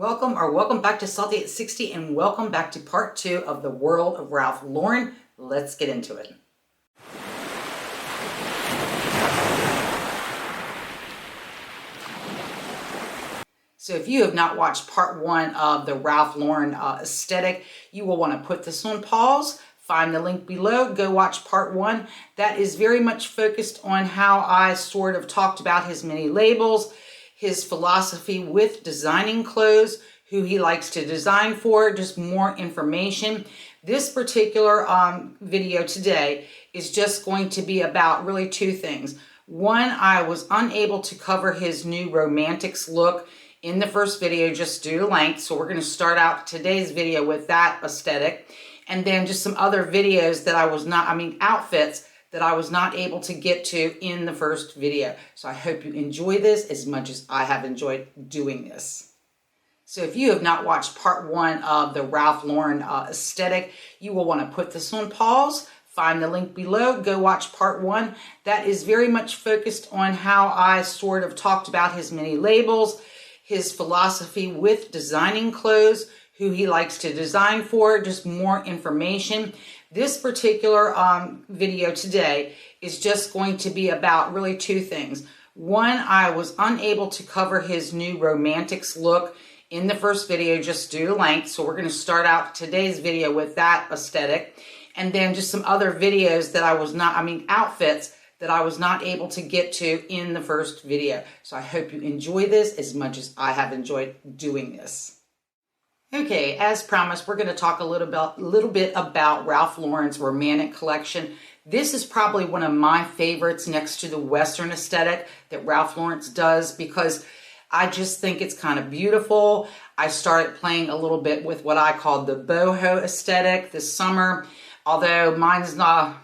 Welcome back to Satin at 60 and welcome back to part 2 of the world of Ralph Lauren. Let's get into it. So if you have not watched part 1 of the Ralph Lauren aesthetic, you will want to put this on pause, find the link below, go watch part 1. That is very much focused on how I sort of talked about his many labels, his philosophy with designing clothes, who he likes to design for, just more information. This particular video today is just going to be about really two things. One, I was unable to cover his new romantics look in the first video just due to length, so we're going to start out today's video with that aesthetic, and then just some other videos that outfits that I was not able to get to in the first video. So I hope you enjoy this as much as I have enjoyed doing this. So if you have not watched part 1 of the Ralph Lauren aesthetic, you will want to put this on pause, find the link below, go watch part 1. That is very much focused on how I sort of talked about his many labels, his philosophy with designing clothes, who he likes to design for, just more information. This particular video today is just going to be about really two things. One, I was unable to cover his new romantics look in the first video just due to length, so we're going to start out today's video with that aesthetic, and then just some other videos that outfits that I was not able to get to in the first video. So I hope you enjoy this as much as I have enjoyed doing this. Okay, as promised, we're going to talk a little bit about Ralph Lauren's romantic collection. This is probably one of my favorites next to the Western aesthetic that Ralph Lauren does because I just think it's kind of beautiful. I started playing a little bit with what I call the boho aesthetic this summer, although mine's not,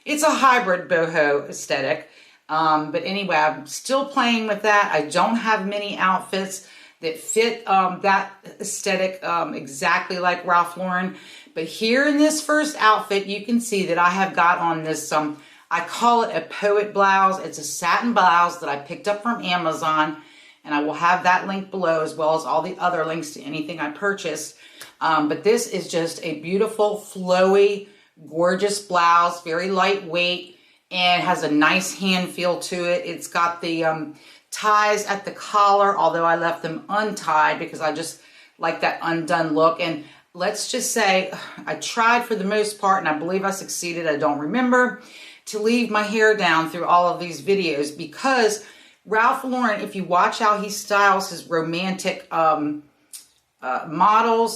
it's a hybrid boho aesthetic. But anyway, I'm still playing with that. I don't have many outfits that fit that aesthetic exactly like Ralph Lauren. But here in this first outfit, you can see that I have got on this, I call it a poet blouse. It's a satin blouse that I picked up from Amazon. And I will have that link below as well as all the other links to anything I purchased. But this is just a beautiful, flowy, gorgeous blouse, very lightweight, and has a nice hand feel to it. It's got the ties at the collar, although I left them untied because I just like that undone look. And let's just say I tried for the most part, and I believe I succeeded, I don't remember, to leave my hair down through all of these videos because Ralph Lauren, if you watch how he styles his romantic models,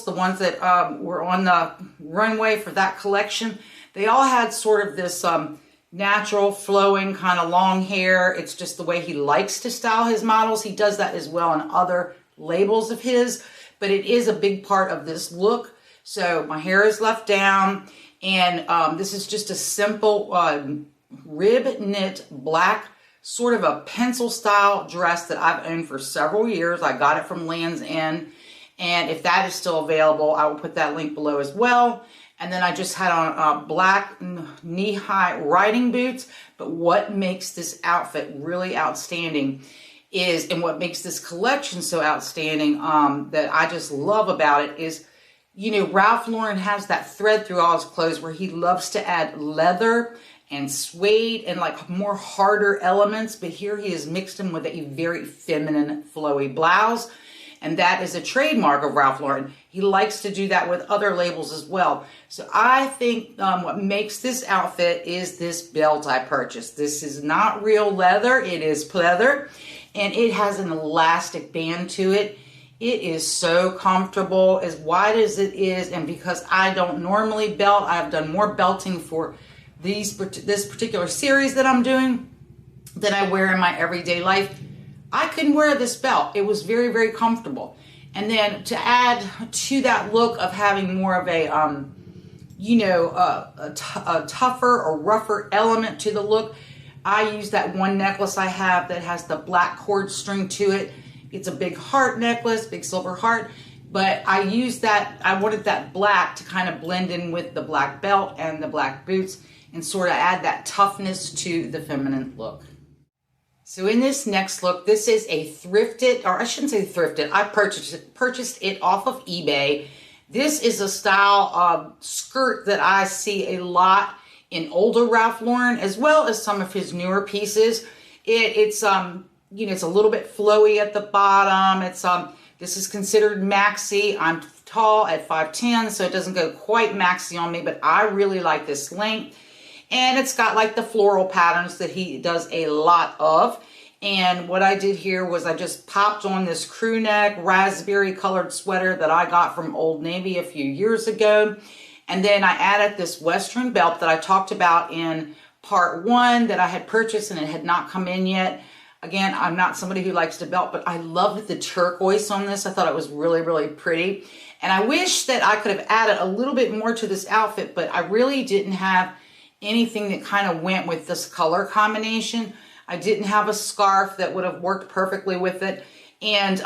the ones that were on the runway for that collection, they all had sort of this natural, flowing, kind of long hair. It's just the way he likes to style his models. He does that as well in other labels of his, but it is a big part of this look. So my hair is left down, and this is just a simple rib knit black, sort of a pencil style dress that I've owned for several years. I got it from Land's End, and if that is still available, I will put that link below as well. And then I just had on black knee-high riding boots. But what makes this outfit really outstanding is, and what makes this collection so outstanding that I just love about it is, you know, Ralph Lauren has that thread through all his clothes where he loves to add leather and suede and like more harder elements. But here he has mixed them with a very feminine, flowy blouse. And that is a trademark of Ralph Lauren. He likes to do that with other labels as well. So I think what makes this outfit is this belt I purchased. This is not real leather, it is pleather. And it has an elastic band to it. It is so comfortable, as wide as it is. And because I don't normally belt, I've done more belting for this particular series that I'm doing than I wear in my everyday life. I couldn't wear this belt. It was very, very comfortable. And then to add to that look of having more of a, a tougher or rougher element to the look, I use that one necklace I have that has the black cord string to it. It's a big heart necklace, big silver heart. But I used that, I wanted that black to kind of blend in with the black belt and the black boots and sort of add that toughness to the feminine look. So in this next look, this is a thrifted, or I shouldn't say thrifted, I purchased it off of eBay. This is a style of skirt that I see a lot in older Ralph Lauren, as well as some of his newer pieces. It's you know, it's a little bit flowy at the bottom. This is considered maxi. I'm tall at 5'10", so it doesn't go quite maxi on me, but I really like this length. And it's got like the floral patterns that he does a lot of. And what I did here was I just popped on this crew neck raspberry colored sweater that I got from Old Navy a few years ago. And then I added this Western belt that I talked about in part 1 that I had purchased and it had not come in yet. Again, I'm not somebody who likes to belt, but I loved the turquoise on this. I thought it was really, really pretty. And I wish that I could have added a little bit more to this outfit, but I really didn't have anything that kind of went with this color combination. I didn't have a scarf that would have worked perfectly with it. And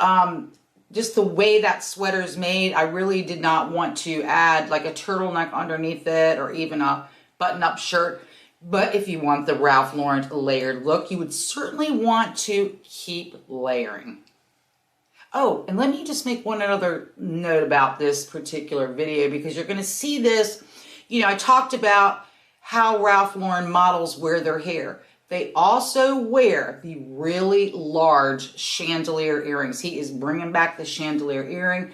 just the way that sweater is made, I really did not want to add like a turtleneck underneath it or even a button-up shirt. But if you want the Ralph Lauren layered look, you would certainly want to keep layering. Oh, and let me just make one other note about this particular video, because you're going to see this. You know, I talked about how Ralph Lauren models wear their hair. They also wear the really large chandelier earrings. He is bringing back the chandelier earring.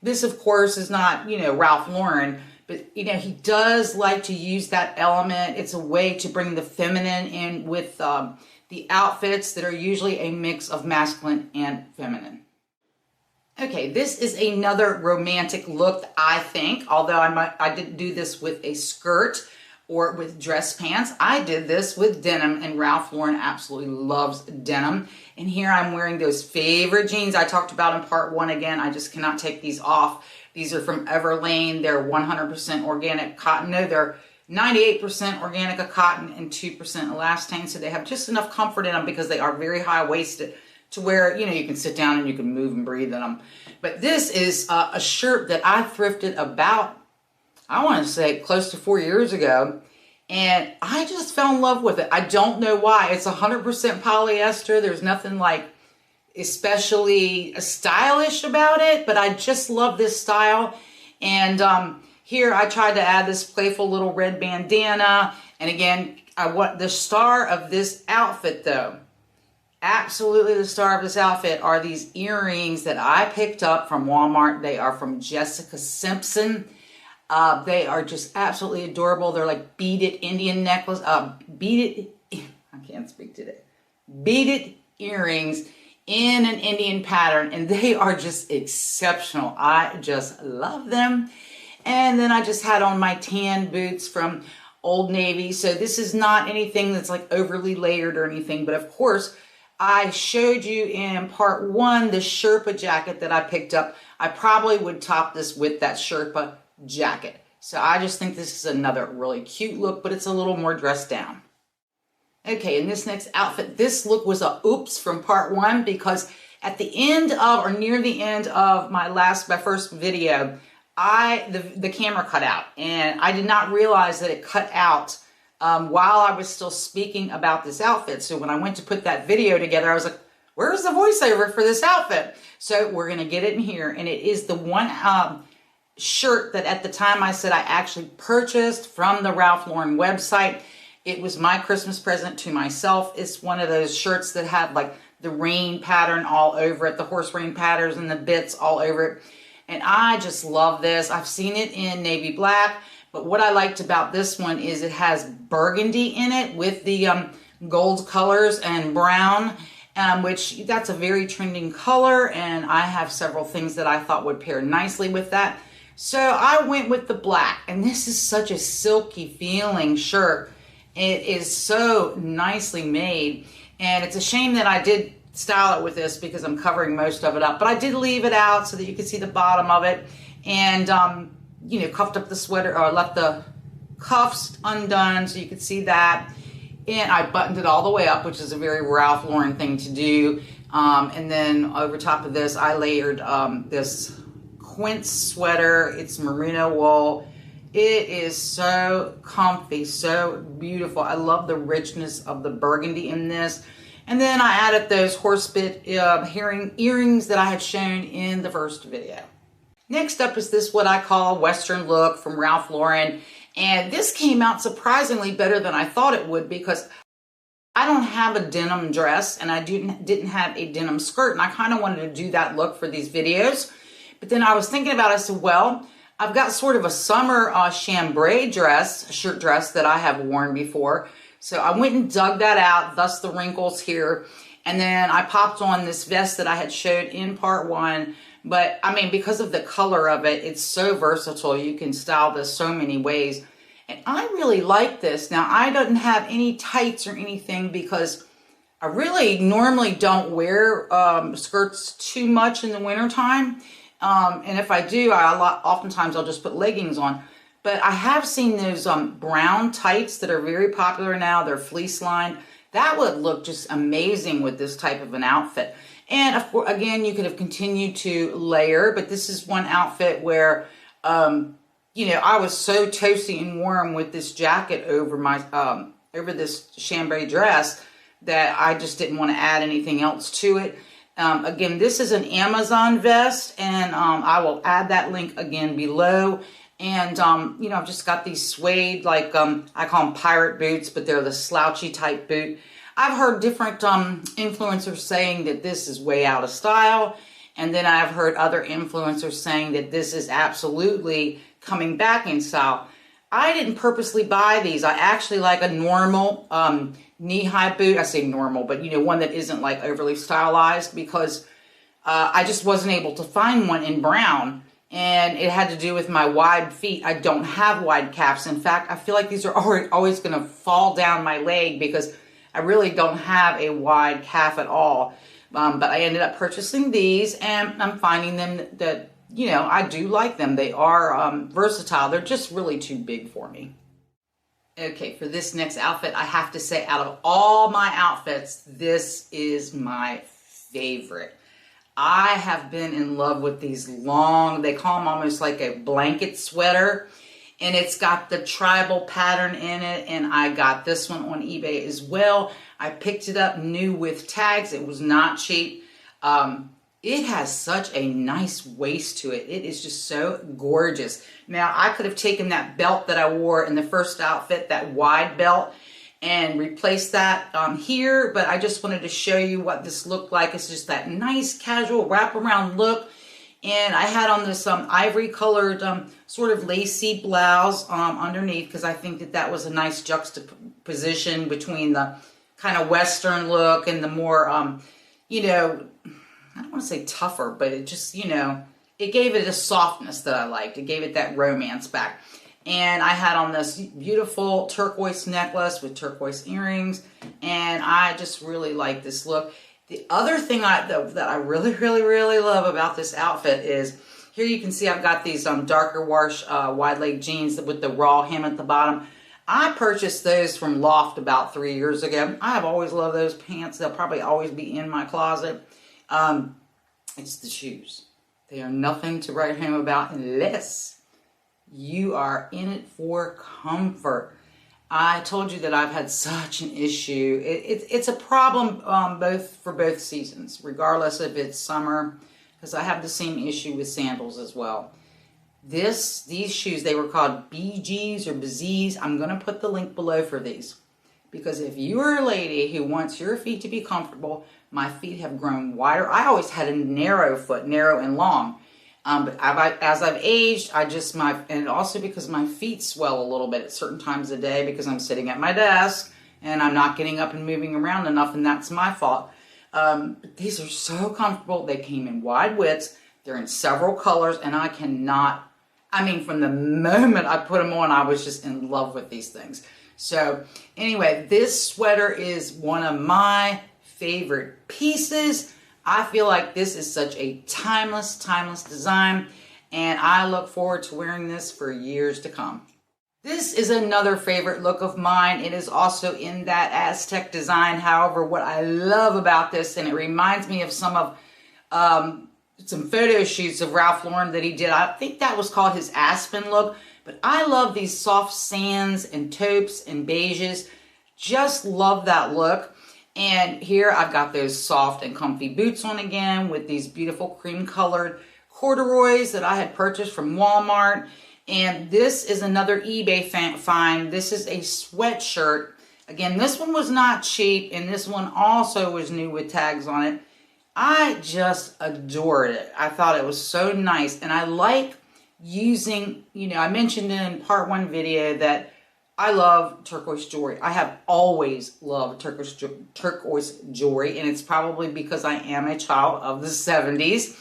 This, of course, is not, you know, Ralph Lauren, but, you know, he does like to use that element. It's a way to bring the feminine in with the outfits that are usually a mix of masculine and feminine. Okay, this is another romantic look, I think, although I didn't do this with a skirt or with dress pants. I did this with denim, and Ralph Lauren absolutely loves denim. And here I'm wearing those favorite jeans I talked about in part 1 again. I just cannot take these off. These are from EVERLANE. They're 100% organic cotton. No, they're 98% organic cotton and 2% elastane. So they have just enough comfort in them because they are very high-waisted to where, you know, you can sit down and you can move and breathe in them. But this is a shirt that I thrifted about, I want to say, close to 4 years ago. And I just fell in love with it. I don't know why. It's 100% polyester. There's nothing like especially stylish about it, but I just love this style. And here I tried to add this playful little red bandana. And again, the star of this outfit, though, absolutely the star of this outfit, are these earrings that I picked up from Walmart. They are from Jessica Simpson. They are just absolutely adorable. They're like beaded Indian necklace, I can't speak today. Beaded earrings in an Indian pattern, and they are just exceptional. I just love them. And then I just had on my tan boots from Old Navy. So this is not anything that's like overly layered or anything, but of course, I showed you in part 1 the Sherpa jacket that I picked up. I probably would top this with that Sherpa jacket. So I just think this is another really cute look, but it's a little more dressed down. Okay, in this next outfit, this look was a oops from part 1, because at the end of, or near the end of my first video, the camera cut out, and I did not realize that it cut out while I was still speaking about this outfit. So when I went to put that video together, I was like, where's the voiceover for this outfit? So we're going to get it in here, and it is the one shirt that at the time I said I actually purchased from the Ralph Lauren website. It was my Christmas present to myself. It's one of those shirts that had like the rain pattern all over it, the horse rain patterns and the bits all over it. And I just love this. I've seen it in navy black, but what I liked about this one is it has burgundy in it with the gold colors and brown, which that's a very trending color, and I have several things that I thought would pair nicely with that. So I went with the black, and this is such a silky feeling shirt. It is so nicely made, and it's a shame that I did style it with this because I'm covering most of it up, but I did leave it out so that you could see the bottom of it, and you know, cuffed up the sweater, or left the cuffs undone so you could see that, and I buttoned it all the way up, which is a very Ralph Lauren thing to do, and then over top of this I layered this quince sweater. It's merino wool. It is so comfy, so beautiful. I love the richness of the burgundy in this. And then I added those horsebit earrings that I had shown in the first video. Next up is this what I call Western look from Ralph Lauren. And this came out surprisingly better than I thought it would, because I don't have a denim dress and I didn't have a denim skirt, and I kind of wanted to do that look for these videos. But then I was thinking about it, I said, well, I've got sort of a summer chambray dress, shirt dress that I have worn before. So I went and dug that out, thus the wrinkles here. And then I popped on this vest that I had showed in part one. But I mean, because of the color of it, it's so versatile. You can style this so many ways. And I really like this. Now, I don't have any tights or anything because I really normally don't wear skirts too much in the wintertime. And if I do, oftentimes I'll just put leggings on. But I have seen those brown tights that are very popular now. They're fleece lined. That would look just amazing with this type of an outfit. And of course, again, you could have continued to layer, but this is one outfit where, you know, I was so toasty and warm with this jacket over my, over this chambray dress that I just didn't want to add anything else to it. Again, this is an Amazon vest, and I will add that link again below. And, you know, I've just got these suede, like, I call them pirate boots, but they're the slouchy type boot. I've heard different influencers saying that this is way out of style. And then I've heard other influencers saying that this is absolutely coming back in style. I didn't purposely buy these. I actually like a normal knee-high boot. I say normal, but, you know, one that isn't like overly stylized, because I just wasn't able to find one in brown. And it had to do with my wide feet. I don't have wide calves. In fact, I feel like these are always going to fall down my leg because I really don't have a wide calf at all. But I ended up purchasing these, and I'm finding them that, you know, I do like them. They are versatile. They're just really too big for me. Okay, for this next outfit, I have to say, out of all my outfits, this is my favorite. I have been in love with these long, they call them almost like a blanket sweater, and it's got the tribal pattern in it, and I got this one on eBay as well. I picked it up new with tags. It was not cheap. It has such a nice waist to it. It is just so gorgeous. Now, I could have taken that belt that I wore in the first outfit, that wide belt, and replace that here, but I just wanted to show you what this looked like. It's just that nice casual wraparound look, and I had on this ivory colored sort of lacy blouse underneath, because I think that that was a nice juxtaposition between the kind of Western look and the more, you know, I don't want to say tougher, but it just, you know, it gave it a softness that I liked. It gave it that romance back. And I had on this beautiful turquoise necklace with turquoise earrings. And I just really like this look. The other thing that I really, really, really love about this outfit is, here you can see I've got these darker wash wide leg jeans with the raw hem at the bottom. I purchased those from Loft about 3 years ago. I have always loved those pants. They'll probably always be in my closet. It's the shoes. They are nothing to write home about unless you are in it for comfort. I told you that I've had such an issue. It's a problem for both seasons, regardless if it's summer, because I have the same issue with sandals as well. These shoes, they were called Bzees or Bzees. I'm going to put the link below for these, because if you are a lady who wants your feet to be comfortable, my feet have grown wider. I always had a narrow foot, narrow and long. But as I've aged, and also because my feet swell a little bit at certain times of the day because I'm sitting at my desk and I'm not getting up and moving around enough, and that's my fault. But these are so comfortable. They came in wide widths. They're in several colors, and I cannot, I mean, from the moment I put them on, I was just in love with these things. So anyway, this sweater is one of my favorite pieces. I feel like this is such a timeless design, and I look forward to wearing this for years to come. This is another favorite look of mine. It is also in that Aztec design. However, what I love about this, and it reminds me of some of some photo shoots of Ralph Lauren that he did. I think that was called his Aspen look, but I love these soft sands and taupes and beiges. Just love that look. And here I've got those soft and comfy boots on again with these beautiful cream colored corduroys that I had purchased from Walmart. And this is another eBay find. This is a sweatshirt. Again, this one was not cheap, and this one also was new with tags on it. I just adored it. I thought it was so nice, and I like using, you know, I mentioned in part 1 video that I love turquoise jewelry. I have always loved turquoise jewelry, and it's probably because I am a child of the 70s.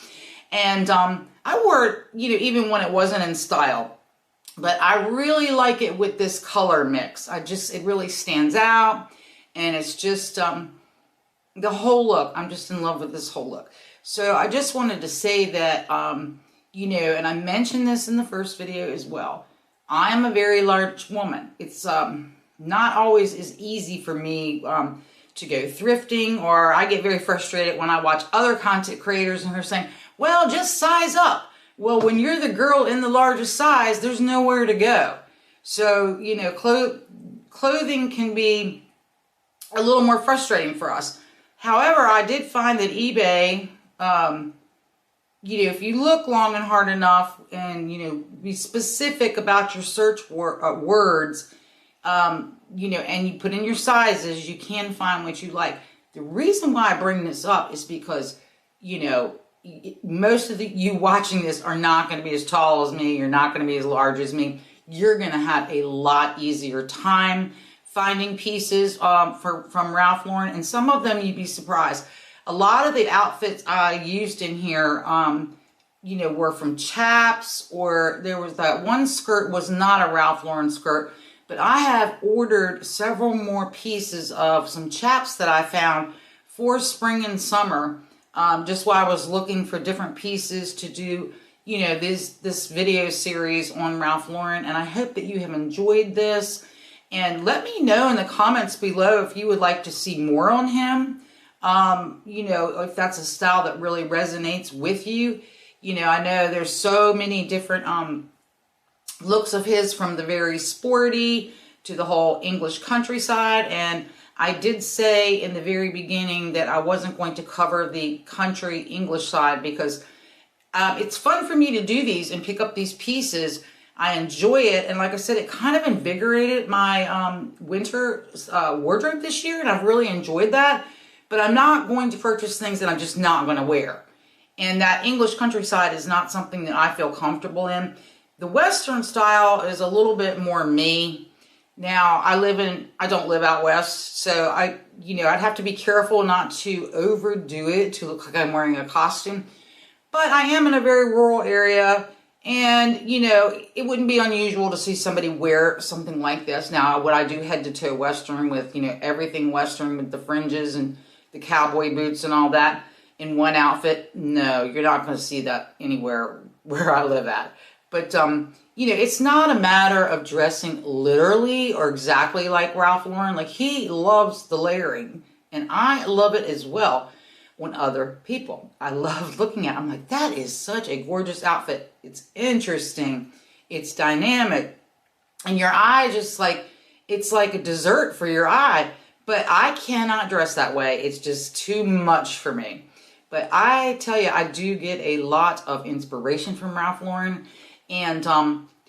And I wore it, you know, even when it wasn't in style. But I really like it with this color mix. It really stands out, and it's just the whole look. I'm just in love with this whole look. So I just wanted to say that, you know, and I mentioned this in the first video as well. I am a very large woman. It's not always as easy for me to go thrifting, or I get very frustrated when I watch other content creators and they're saying, well, just size up. Well, when you're the girl in the largest size, there's nowhere to go. So, you know, clothing can be a little more frustrating for us. However, I did find that eBay, you know, if you look long and hard enough and, you know, be specific about your search words, you know, and you put in your sizes, you can find what you like. The reason why I bring this up is because, you know, most of you watching this are not going to be as tall as me. You're not going to be as large as me. You're going to have a lot easier time finding pieces from Ralph Lauren, and some of them you'd be surprised. A lot of the outfits I used in here, you know, were from Chaps, or there was that one skirt was not a Ralph Lauren skirt, but I have ordered several more pieces of some Chaps that I found for spring and summer, just while I was looking for different pieces to do, you know, this video series on Ralph Lauren. And I hope that you have enjoyed this. And let me know in the comments below if you would like to see more on him. You know, if that's a style that really resonates with you. You know, I know there's so many different looks of his, from the very sporty to the whole English countryside. And I did say in the very beginning that I wasn't going to cover the country English side because it's fun for me to do these and pick up these pieces. I enjoy it, and like I said, it kind of invigorated my winter wardrobe this year, and I've really enjoyed that. But I'm not going to purchase things that I'm just not going to wear. And that English countryside is not something that I feel comfortable in. The Western style is a little bit more me. Now, I don't live out west, so you know, I'd have to be careful not to overdo it to look like I'm wearing a costume. But I am in a very rural area, and, you know, it wouldn't be unusual to see somebody wear something like this. Now, would I do head-to-toe Western with, you know, everything Western with the fringes and the cowboy boots and all that in one outfit? No, you're not going to see that anywhere where I live at. But, you know, it's not a matter of dressing literally or exactly like Ralph Lauren. Like, he loves the layering, and I love it as well. When other people, I love looking at it. I'm like, that is such a gorgeous outfit. It's interesting. It's dynamic. And your eye just like, it's like a dessert for your eye. But I cannot dress that way. It's just too much for me. But I tell you, I do get a lot of inspiration from Ralph Lauren. And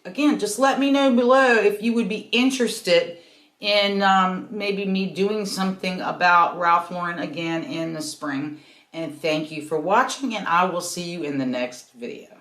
again, just let me know below if you would be interested in maybe me doing something about Ralph Lauren again in the spring. And thank you for watching, and I will see you in the next video.